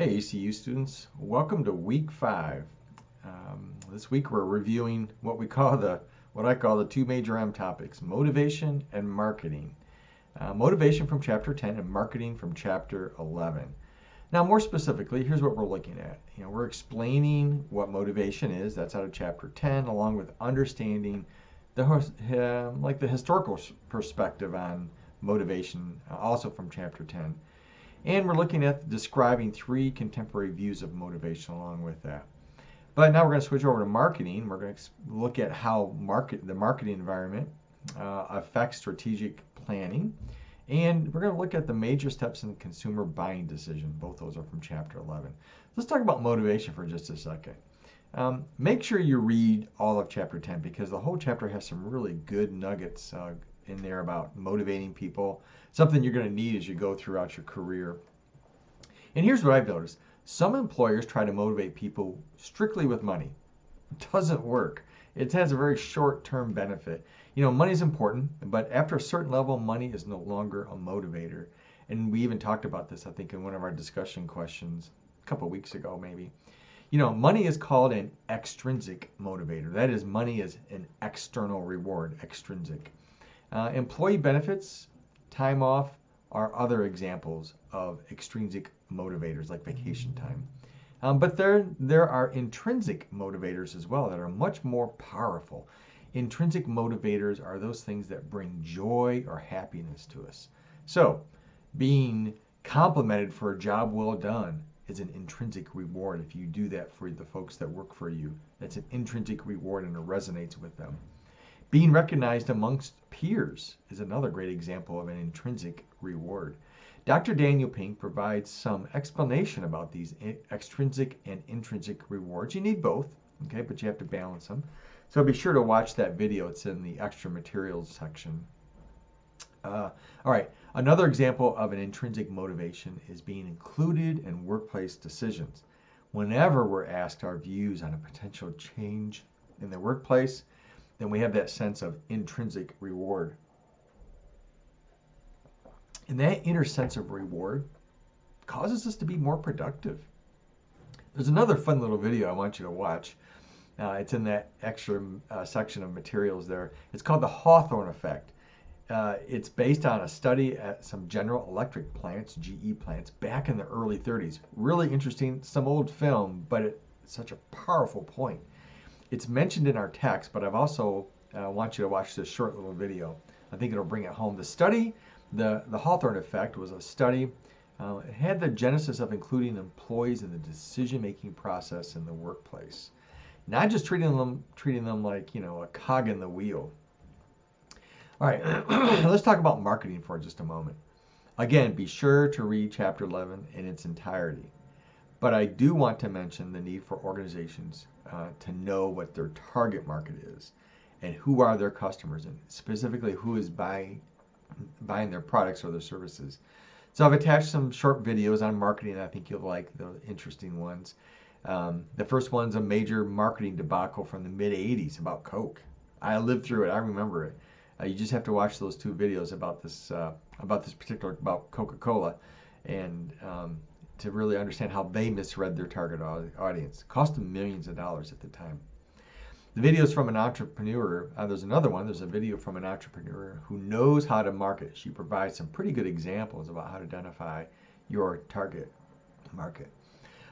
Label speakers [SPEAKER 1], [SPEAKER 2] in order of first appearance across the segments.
[SPEAKER 1] Hey ECU students, welcome to week 5. This week we're reviewing what I call the two major M topics, motivation and marketing. Motivation from chapter 10 and marketing from chapter 11. Now more specifically, here's what we're looking at. We're explaining what motivation is, that's out of chapter 10, along with understanding the historical perspective on motivation, also from chapter 10. And we're looking at describing 3 contemporary views of motivation along with that. But now we're going to switch over to marketing. We're going to look at how the marketing environment affects strategic planning. And we're going to look at the major steps in the consumer buying decision. Both those are from chapter 11. Let's talk about motivation for just a second. Make sure you read all of chapter 10 because the whole chapter has some really good nuggets in there about motivating people, something you're going to need as you go throughout your career. And here's what I've noticed. Some employers try to motivate people strictly with money. It doesn't work. It has a very short-term benefit. Money's important, but after a certain level, money is no longer a motivator. And we even talked about this, I think, in one of our discussion questions a couple of weeks ago, maybe. Money is called an extrinsic motivator. That is, money is an external reward, extrinsic. Employee benefits, time off, are other examples of extrinsic motivators like vacation time. But there are intrinsic motivators as well that are much more powerful. Intrinsic motivators are those things that bring joy or happiness to us. So, being complimented for a job well done is an intrinsic reward. If you do that for the folks that work for you, that's an intrinsic reward and it resonates with them. Being recognized amongst peers is another great example of an intrinsic reward. Dr. Daniel Pink provides some explanation about these extrinsic and intrinsic rewards. You need both, okay, but you have to balance them. So be sure to watch that video. It's in the extra materials section. All right, another example of an intrinsic motivation is being included in workplace decisions. Whenever we're asked our views on a potential change in the workplace, then we have that sense of intrinsic reward. And that inner sense of reward causes us to be more productive. There's another fun little video I want you to watch. It's in that extra section of materials there. It's called the Hawthorne Effect. It's based on a study at some General Electric plants, GE plants, back in the early 30s. Really interesting, some old film, but it's such a powerful point. It's mentioned in our text, but I've also want you to watch this short little video. I think it'll bring it home. The study, the Hawthorne Effect, was a study. It had the genesis of including employees in the decision-making process in the workplace, not just treating them like a cog in the wheel. All right, let's talk about marketing for just a moment. Again, be sure to read chapter 11 in its entirety. But I do want to mention the need for organizations to know what their target market is and who are their customers and specifically who is buying their products or their services. So I've attached some short videos on marketing. I think you'll like the interesting ones. The first one's a major marketing debacle from the mid-'80s about Coke. I lived through it. I remember it. You just have to watch those 2 videos about Coca-Cola and to really understand how they misread their target audience. It cost them millions of dollars at the time. The video is from an entrepreneur. There's another one. There's a video from an entrepreneur who knows how to market. She provides some pretty good examples about how to identify your target market.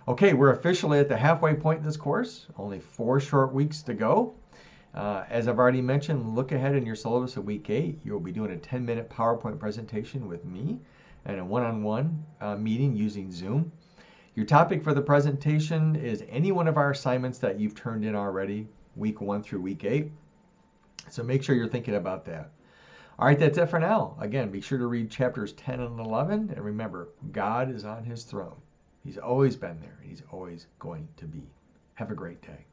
[SPEAKER 1] Okay, we're officially at the halfway point in this course. Only 4 short weeks to go. As I've already mentioned, look ahead in your syllabus of week 8. You'll be doing a 10-minute PowerPoint presentation with me and a one-on-one meeting using Zoom. Your topic for the presentation is any one of our assignments that you've turned in already, week 1 through week 8. So make sure you're thinking about that. All right, that's it for now. Again, be sure to read chapters 10 and 11. And remember, God is on his throne. He's always been there. He's always going to be. Have a great day.